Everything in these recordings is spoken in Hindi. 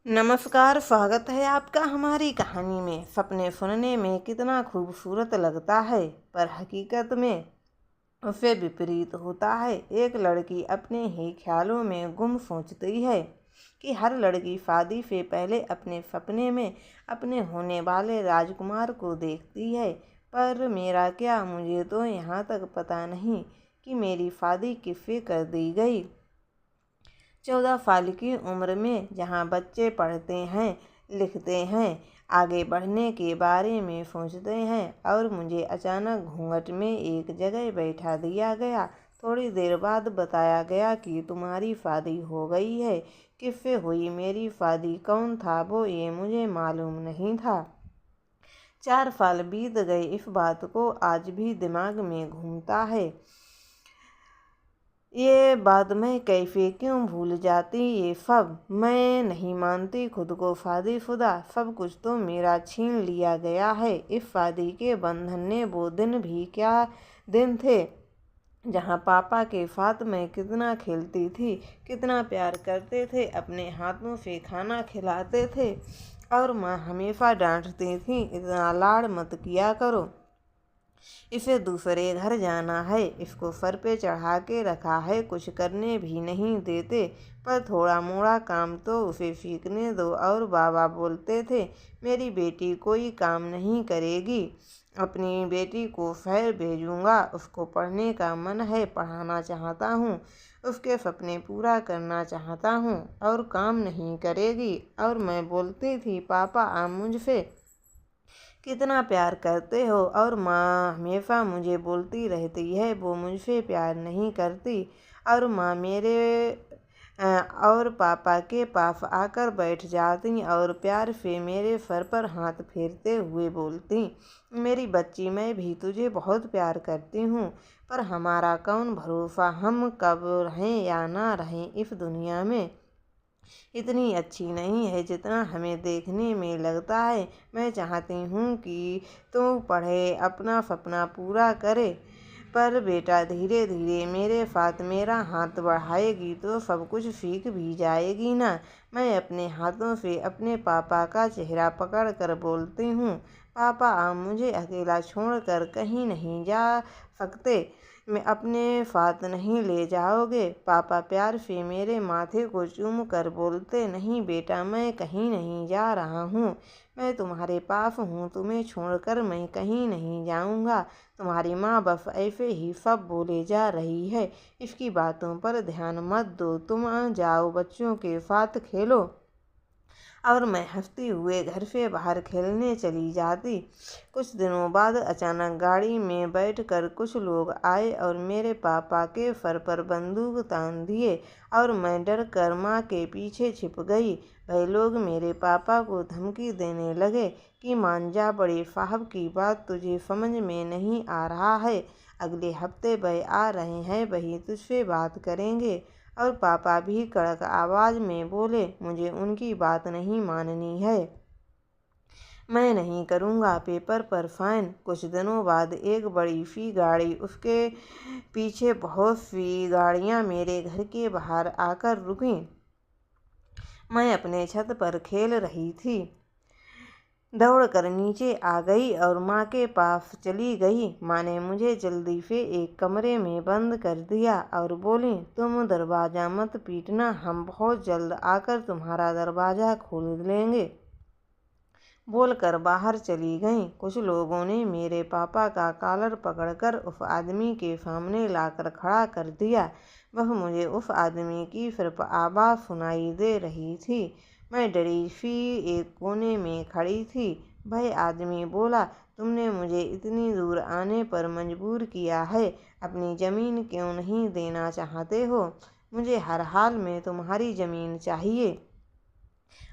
नमस्कार, स्वागत है आपका हमारी कहानी में। सपने सुनने में कितना खूबसूरत लगता है, पर हकीकत में उससे विपरीत होता है। एक लड़की अपने ही ख्यालों में गुम सोचती है कि हर लड़की शादी से पहले अपने सपने में अपने होने वाले राजकुमार को देखती है। पर मेरा क्या, मुझे तो यहाँ तक पता नहीं कि मेरी शादी किससे कर दी गई। 14 साल की उम्र में जहाँ बच्चे पढ़ते हैं, लिखते हैं, आगे बढ़ने के बारे में सोचते हैं, और मुझे अचानक घूंघट में एक जगह बैठा दिया गया। थोड़ी देर बाद बताया गया कि तुम्हारी शादी हो गई है। किससे हुई मेरी शादी, कौन था वो, ये मुझे मालूम नहीं था। 4 साल बीत गए, इस बात को आज भी दिमाग में घूमता है। ये बात मैं कैसे क्यों भूल जाती, ये सब मैं नहीं मानती खुद को शादीशुदा। सब कुछ तो मेरा छीन लिया गया है। इस शादी के बंधन ने वो दिन भी क्या दिन थे जहाँ पापा के साथ मैं कितना खेलती थी, कितना प्यार करते थे, अपने हाथों से खाना खिलाते थे, और माँ हमेशा डांटती थी, इतना लाड़ मत किया करो, इसे दूसरे घर जाना है, इसको सर पे चढ़ा के रखा है, कुछ करने भी नहीं देते, पर थोड़ा मोड़ा काम तो उसे सीखने दो। और बाबा बोलते थे, मेरी बेटी कोई काम नहीं करेगी, अपनी बेटी को शहर भेजूंगा, उसको पढ़ने का मन है, पढ़ाना चाहता हूँ, उसके सपने पूरा करना चाहता हूँ, और काम नहीं करेगी। और मैं बोलती थी, पापा आप मुझसे कितना प्यार करते हो, और माँ हमेशा मुझे बोलती रहती है वो मुझसे प्यार नहीं करती। और माँ मेरे और पापा के पास आकर बैठ जाती और प्यार से मेरे सर पर हाथ फेरते हुए बोलती, मेरी बच्ची, मैं भी तुझे बहुत प्यार करती हूँ, पर हमारा कौन भरोसा, हम कब रहें या ना रहें इस दुनिया में। इतनी अच्छी नहीं है जितना हमें देखने में लगता है। मैं चाहती हूँ कि तू पढ़े, अपना सपना पूरा करे, पर बेटा धीरे धीरे मेरे साथ मेरा हाथ बढ़ाएगी तो सब कुछ सीख भी जाएगी ना। मैं अपने हाथों से अपने पापा का चेहरा पकड़ कर बोलती हूँ, पापा आप मुझे अकेला छोड़कर कहीं नहीं जा सकते, मैं अपने साथ नहीं ले जाओगे। पापा प्यार से मेरे माथे को चूम कर बोलते, नहीं बेटा, मैं कहीं नहीं जा रहा हूँ, मैं तुम्हारे पास हूँ, तुम्हें छोड़कर मैं कहीं नहीं जाऊँगा। तुम्हारी माँ बस ऐसे ही सब बोले जा रही है, इसकी बातों पर ध्यान मत दो, तुम जाओ बच्चों के साथ खेलो। और मैं हंसते हुए घर से बाहर खेलने चली जाती। कुछ दिनों बाद अचानक गाड़ी में बैठकर कुछ लोग आए और मेरे पापा के सर पर बंदूक तान दिए, और मैं डर कर माँ के पीछे छिप गई। वह लोग मेरे पापा को धमकी देने लगे कि मान जा, बड़े साहब की बात तुझे समझ में नहीं आ रहा है, अगले हफ्ते वह आ रहे हैं, वही तुझसे बात करेंगे। और पापा भी कड़क आवाज़ में बोले, मुझे उनकी बात नहीं माननी है, मैं नहीं करूँगा पेपर पर साइन। कुछ दिनों बाद एक बड़ी सी गाड़ी, उसके पीछे बहुत सी गाड़ियाँ मेरे घर के बाहर आकर रुकीं। मैं अपने छत पर खेल रही थी, दौड़कर नीचे आ गई और माँ के पास चली गई। माँ ने मुझे जल्दी से एक कमरे में बंद कर दिया और बोली, तुम दरवाज़ा मत पीटना, हम बहुत जल्द आकर तुम्हारा दरवाज़ा खोल लेंगे। बोलकर बाहर चली गईं। कुछ लोगों ने मेरे पापा का कॉलर पकड़कर उस आदमी के सामने लाकर खड़ा कर दिया। वह मुझे उस आदमी की सिर्फ आवाज़ सुनाई दे रही थी। मैं डरी सी एक कोने में खड़ी थी। वह आदमी बोला, तुमने मुझे इतनी दूर आने पर मजबूर किया है, अपनी ज़मीन क्यों नहीं देना चाहते हो? मुझे हर हाल में तुम्हारी ज़मीन चाहिए।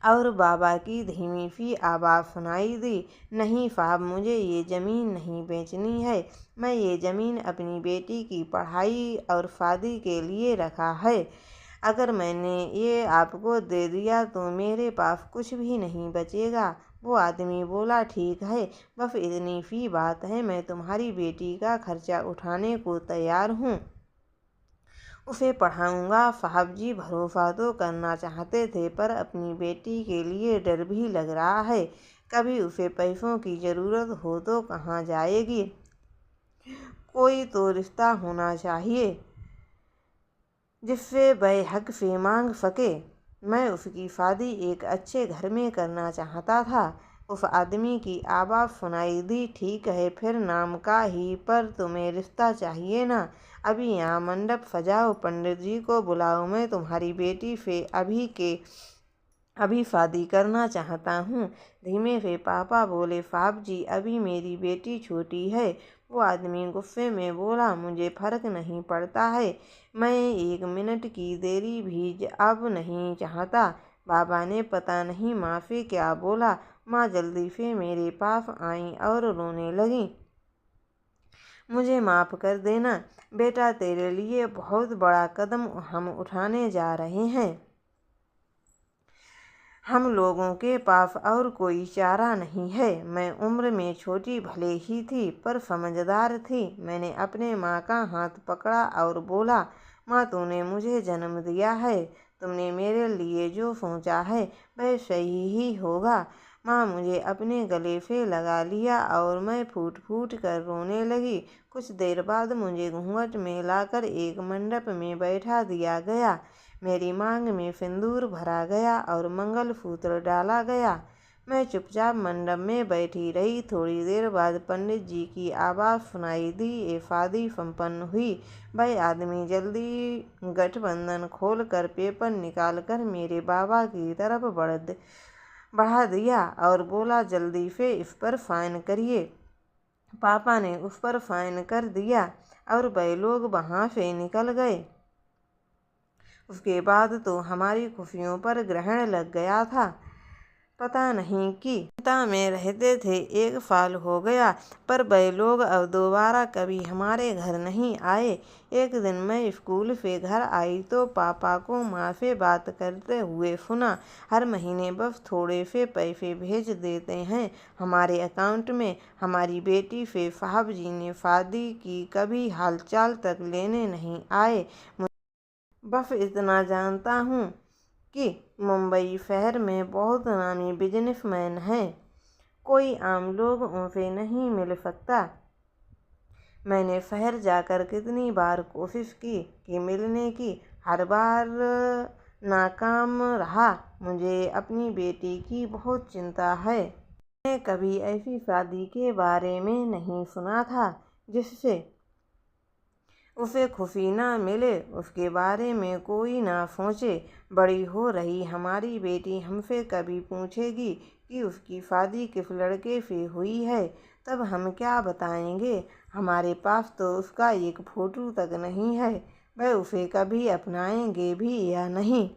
और बाबा की धीमी सी आवाज़ सुनाई दी, नहीं साहब, मुझे ये ज़मीन नहीं बेचनी है, मैं ये ज़मीन अपनी बेटी की पढ़ाई और शादी के लिए रखा है। अगर मैंने ये आपको दे दिया तो मेरे पास कुछ भी नहीं बचेगा। वो आदमी बोला, ठीक है, बस इतनी सी बात है, मैं तुम्हारी बेटी का खर्चा उठाने को तैयार हूँ। उसे पढ़ाऊँगा। साहब जी भरोसा तो करना चाहते थे, पर अपनी बेटी के लिए डर भी लग रहा है। कभी उसे पैसों की ज़रूरत हो तो कहाँ जाएगी। कोई तो रिश्ता होना चाहिए जिससे वह हक से मांग सके। मैं उसकी शादी एक अच्छे घर में करना चाहता था। उस आदमी की आवाज़ सुनाई दी, ठीक है फिर नाम का ही, पर तुम्हें रिश्ता चाहिए ना। अभी यहाँ मंडप सजाओ, पंडित जी को बुलाओ, मैं तुम्हारी बेटी से अभी शादी करना चाहता हूँ। धीमे से पापा बोले, साहब जी अभी मेरी बेटी छोटी है। वो आदमी गुस्से में बोला, मुझे फर्क नहीं पड़ता है, मैं 1 मिनट की देरी भी अब नहीं चाहता। बाबा ने पता नहीं माँ से क्या बोला। माँ जल्दी से मेरे पास आई और रोने लगी, मुझे माफ़ कर देना बेटा, तेरे लिए बहुत बड़ा कदम हम उठाने जा रहे हैं। हम लोगों के पास और कोई चारा नहीं है। मैं उम्र में छोटी भले ही थी, पर समझदार थी। मैंने अपने माँ का हाथ पकड़ा और बोला, माँ तूने मुझे जन्म दिया है, तुमने मेरे लिए जो सोचा है वह सही ही होगा। माँ मुझे अपने गले से लगा लिया और मैं फूट फूट कर रोने लगी। कुछ देर बाद मुझे घूंघट में लाकर एक मंडप में बैठा दिया गया। मेरी मांग में सिंदूर भरा गया और मंगलसूत्र डाला गया। मैं चुपचाप मंडप में बैठी रही। थोड़ी देर बाद पंडित जी की आवाज़ सुनाई दी, ये शादी संपन्न हुई। वह आदमी जल्दी गठबंधन खोलकर पेपर निकालकर मेरे बाबा की तरफ बढ़ा दिया और बोला, जल्दी से इस पर साइन करिए। पापा ने उस पर साइन कर दिया और वह लोग वहाँ से निकल गए। उसके बाद तो हमारी खुशियों पर ग्रहण लग गया था। पता नहीं कि चिंता में रहते थे। 1 साल हो गया, पर वह लोग अब दोबारा कभी हमारे घर नहीं आए। एक दिन मैं स्कूल से घर आई तो पापा को माँ से बात करते हुए सुना, हर महीने बस थोड़े से पैसे भेज देते हैं हमारे अकाउंट में। हमारी बेटी से साहब जी ने शादी की, कभी हालचाल तक लेने नहीं आए। बस इतना जानता हूँ कि मुंबई शहर में बहुत नामी बिजनेसमैन हैं, कोई आम लोग उनसे नहीं मिल सकता। मैंने शहर जाकर कितनी बार कोशिश की कि मिलने की, हर बार नाकाम रहा। मुझे अपनी बेटी की बहुत चिंता है। मैंने कभी ऐसी शादी के बारे में नहीं सुना था जिससे उसे खुशी ना मिले, उसके बारे में कोई ना सोचे। बड़ी हो रही हमारी बेटी हमसे कभी पूछेगी कि उसकी शादी किस लड़के से हुई है, तब हम क्या बताएंगे। हमारे पास तो उसका एक फोटो तक नहीं है। वह उसे कभी अपनाएंगे भी या नहीं।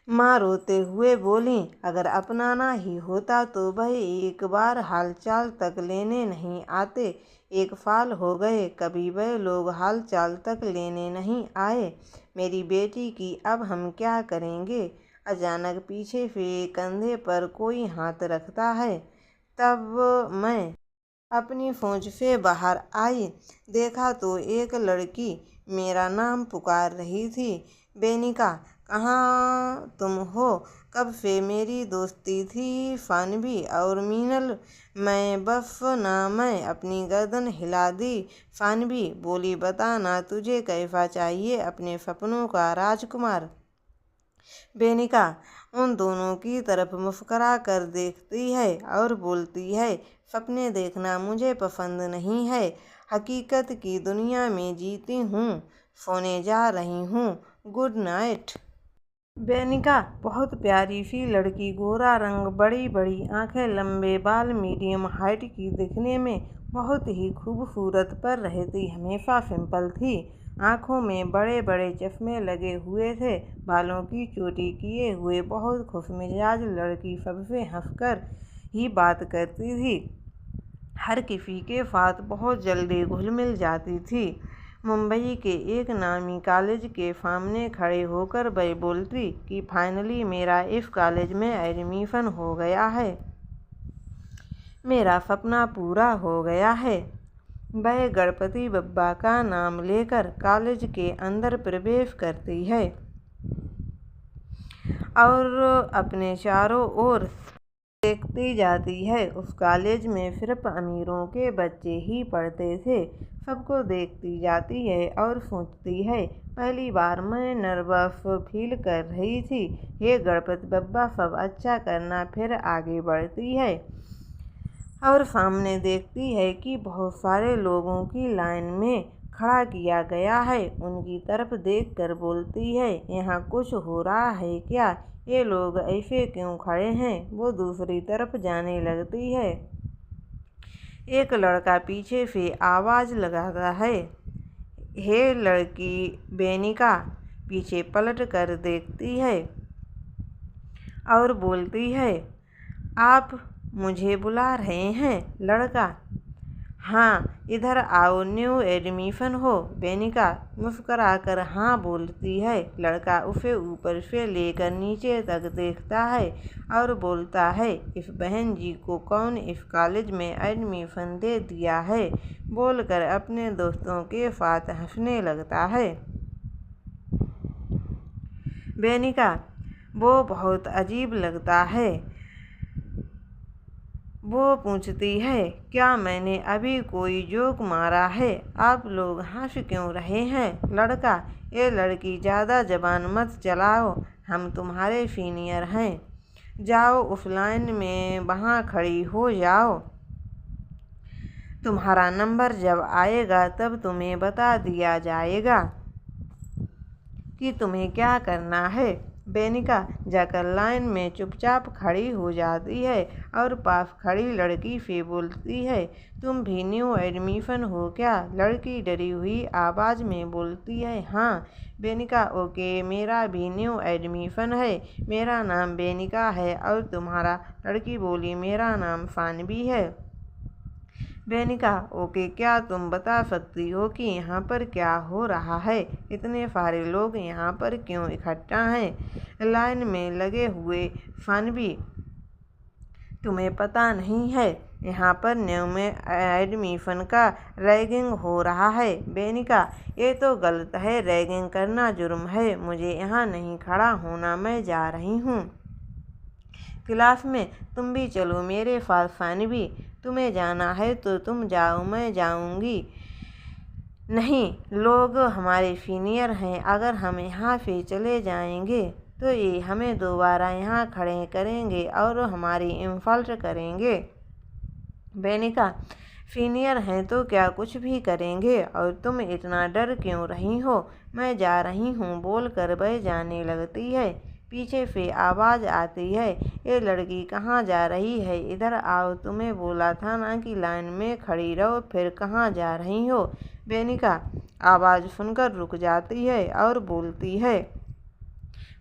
माँ रोते हुए बोली, अगर अपनाना ही होता तो वह एक बार हालचाल तक लेने नहीं आते। 1 साल हो गए, कभी वह लोग हालचाल तक लेने नहीं आए। मेरी बेटी की अब हम क्या करेंगे। अचानक पीछे से कंधे पर कोई हाथ रखता है। तब मैं अपनी सोच से बाहर आई। देखा तो एक लड़की मेरा नाम पुकार रही थी, बेनिका कहाँ तुम हो। कब से मेरी दोस्ती थी सानवी और मीनल। मैं अपनी गर्दन हिला दी। सानवी बोली, बता ना तुझे कैसा चाहिए अपने सपनों का राजकुमार। बेनिका उन दोनों की तरफ मुस्कुरा कर देखती है और बोलती है, सपने देखना मुझे पसंद नहीं है, हकीकत की दुनिया में जीती हूँ, सोने जा रही हूँ, गुड नाइट। बेनिका बहुत प्यारी सी लड़की, गोरा रंग, बड़ी बड़ी आंखें, लंबे बाल, मीडियम हाइट की, दिखने में बहुत ही खूबसूरत, पर रहती हमेशा सिंपल थी। आँखों में बड़े बड़े चश्मे लगे हुए थे, बालों की चोटी किए हुए, बहुत खुशमिजाज लड़की, सबसे हंसकर ही बात करती थी, हर किसी के साथ बहुत जल्दी घुल मिल जाती थी। मुंबई के एक नामी कॉलेज के सामने खड़े होकर वह बोलती कि फाइनली मेरा इस कॉलेज में एडमिशन हो गया है, मेरा सपना पूरा हो गया है। वह गणपति बब्बा का नाम लेकर कॉलेज के अंदर प्रवेश करती है और अपने चारों ओर देखती जाती है। उस कॉलेज में सिर्फ अमीरों के बच्चे ही पढ़ते थे। सबको देखती जाती है और सोचती है, पहली बार मैं नर्वस फील कर रही थी। ये गणपति बब्बा सब अच्छा करना। फिर आगे बढ़ती है और सामने देखती है कि बहुत सारे लोगों की लाइन में खड़ा किया गया है। उनकी तरफ देखकर बोलती है, यहाँ कुछ हो रहा है क्या? ये लोग ऐसे क्यों खड़े हैं? वो दूसरी तरफ जाने लगती है। एक लड़का पीछे से आवाज़ लगाता है, हे लड़की बेनिका। पीछे पलट कर देखती है और बोलती है, आप मुझे बुला रहे हैं? लड़का, हाँ, इधर आओ, न्यू एडमिशन हो। बेनिका मुस्कुराकर हाँ बोलती है। लड़का उसे ऊपर से लेकर नीचे तक देखता है और बोलता है, इस बहन जी को कौन इस कॉलेज में एडमिशन दे दिया है? बोलकर अपने दोस्तों के साथ हंसने लगता है। बेनिका, वो बहुत अजीब लगता है। वो पूछती है, क्या मैंने अभी कोई जोक मारा है? आप लोग हंस क्यों रहे हैं? लड़का, ये लड़की ज़्यादा ज़बान मत चलाओ, हम तुम्हारे सीनियर हैं। जाओ उस लाइन में वहाँ खड़ी हो जाओ। तुम्हारा नंबर जब आएगा तब तुम्हें बता दिया जाएगा कि तुम्हें क्या करना है। बेनिका जाकर लाइन में चुपचाप खड़ी हो जाती है और पास खड़ी लड़की से बोलती है, तुम भी न्यू एडमिशन हो क्या? लड़की डरी हुई आवाज़ में बोलती है, हाँ। बेनिका, ओके, मेरा भी न्यू एडमिशन है। मेरा नाम बेनिका है और तुम्हारा? लड़की बोली, मेरा नाम सानवी है। बेनिका, ओके, क्या तुम बता सकती हो कि यहाँ पर क्या हो रहा है? इतने सारे लोग यहाँ पर क्यों इकट्ठा हैं लाइन में लगे हुए? सानवी, तुम्हें पता नहीं है, यहाँ पर न्यू में एडमिशन का रैगिंग हो रहा है। बेनिका, ये तो गलत है, रैगिंग करना जुर्म है। मुझे यहाँ नहीं खड़ा होना, मैं जा रही हूँ क्लास में। तुम भी चलो मेरे साथ। सानवी, तुम्हें जाना है तो तुम जाओ, मैं जाऊंगी नहीं। लोग हमारे सीनियर हैं, अगर हम यहाँ से चले जाएंगे तो ये हमें दोबारा यहाँ खड़े करेंगे और हमारी इंसल्ट करेंगे। बेनिका, सीनियर हैं तो क्या कुछ भी करेंगे, और तुम इतना डर क्यों रही हो? मैं जा रही हूँ बोलकर वह जाने लगती है। पीछे से आवाज़ आती है, ये लड़की कहाँ जा रही है? इधर आओ, तुम्हें बोला था ना कि लाइन में खड़ी रहो, फिर कहाँ जा रही हो? बेनिका आवाज़ सुनकर रुक जाती है और बोलती है,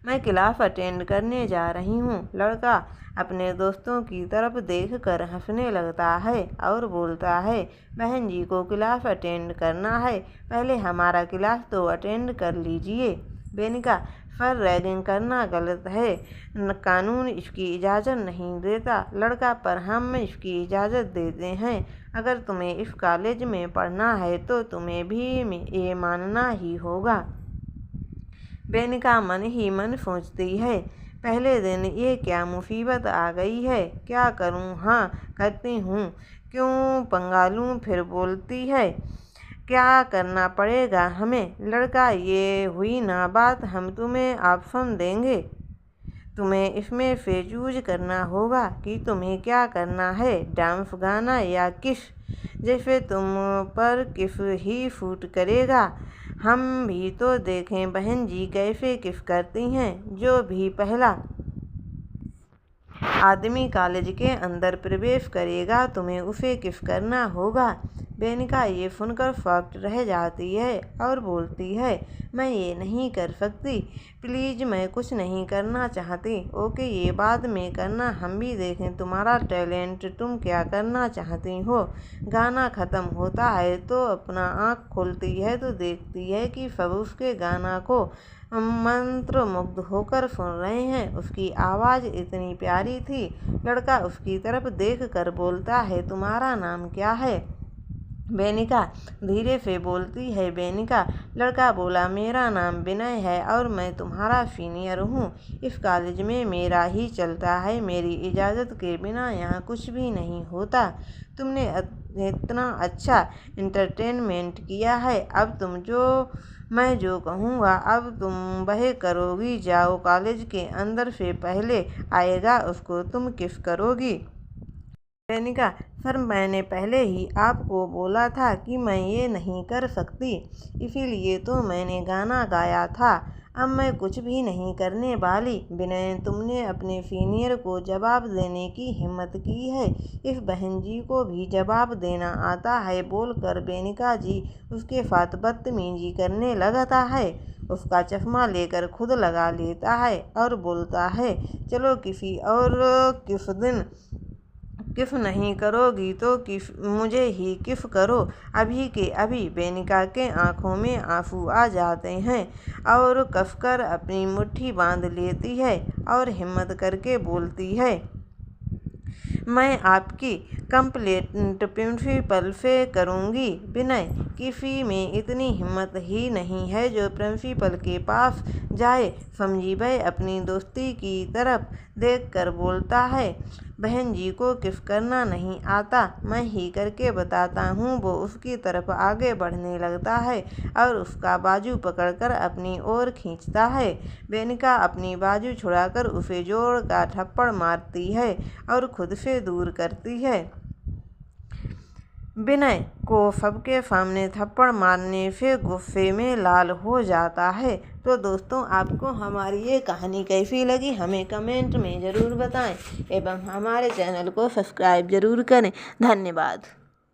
मैं क्लास अटेंड करने जा रही हूँ। लड़का अपने दोस्तों की तरफ देखकर हंसने लगता है और बोलता है, बहन जी को क्लास अटेंड करना है, पहले हमारा क्लास तो अटेंड कर लीजिए। बेनिका, सर, रैगिंग करना गलत है, कानून इसकी इजाज़त नहीं देता। लड़का, पर हम इसकी इजाज़त देते हैं। अगर तुम्हें इस कॉलेज में पढ़ना है तो तुम्हें भी ये मानना ही होगा। बेनिका मन ही मन सोचती है, पहले दिन ये क्या मुसीबत आ गई है? क्या करूं? हाँ, करती हूँ, क्यों पंगा लूं? फिर बोलती है, क्या करना पड़ेगा हमें? लड़का, ये हुई ना बात, हम तुम्हें ऑप्शन देंगे, तुम्हें इसमें से चूज करना होगा कि तुम्हें क्या करना है, डांस, गाना या किस। जैसे तुम पर किस ही सूट करेगा। हम भी तो देखें बहन जी कैसे किस करती हैं। जो भी पहला आदमी कॉलेज के अंदर प्रवेश करेगा तुम्हें उसे किस करना होगा। बेनिका ये सुनकर शॉक्ड रह जाती है और बोलती है, मैं ये नहीं कर सकती, प्लीज़, मैं कुछ नहीं करना चाहती। ओके, ये बाद में करना, हम भी देखें तुम्हारा टैलेंट, तुम क्या करना चाहती हो। गाना ख़त्म होता है तो अपना आँख खोलती है तो देखती है कि सब उसके गाना को मंत्र मुग्ध होकर सुन रहे हैं। उसकी आवाज़ इतनी प्यारी थी। लड़का उसकी तरफ देख कर बोलता है, तुम्हारा नाम क्या है? बेनिका धीरे से बोलती है। बेनिका। लड़का बोला, मेरा नाम विनय है और मैं तुम्हारा सीनियर हूँ। इस कॉलेज में मेरा ही चलता है। मेरी इजाज़त के बिना यहाँ कुछ भी नहीं होता। तुमने इतना अच्छा एंटरटेनमेंट किया है। अब मैं जो कहूँगा अब तुम वह करोगी। जाओ, कॉलेज के अंदर से पहले आएगा उसको तुम किस करोगी। बेनिका। सर, मैंने पहले ही आपको बोला था कि मैं ये नहीं कर सकती, इसीलिए तो मैंने गाना गाया था। अब मैं कुछ भी नहीं करने वाली। विनय, तुमने अपने सीनियर को जवाब देने की हिम्मत की है। इस बहन जी को भी जवाब देना आता है। बोलकर बेनिका जी उसके साथ बदतमीजी करने लगता है। उसका चश्मा लेकर खुद लगा लेता है और बोलता है, चलो किसी और किस दिन किफ नहीं करोगी तो मुझे ही किफ करो अभी के अभी। बेनिका के आंखों में आंसू आ जाते हैं और कसकर अपनी मुट्ठी बांध लेती है और हिम्मत करके बोलती है, मैं आपकी कंप्लेंट प्रिंसिपल से करूँगी। विनय किसी में इतनी हिम्मत ही नहीं है जो प्रिंसिपल के पास जाए। समझी वह अपनी दोस्ती की तरफ देखकर बोलता है, बहन जी को किस करना नहीं आता, मैं ही करके बताता हूँ। वो उसकी तरफ आगे बढ़ने लगता है और उसका बाजू पकड़कर अपनी ओर खींचता है। बेनिका अपनी बाजू छुड़ाकर उसे जोर का थप्पड़ मारती है और खुद से दूर करती है। विनय को सबके सामने थप्पड़ मारने से गुस्से में लाल हो जाता है। तो दोस्तों, आपको हमारी ये कहानी कैसी लगी हमें कमेंट में ज़रूर बताएं एवं हमारे चैनल को सब्सक्राइब ज़रूर करें। धन्यवाद।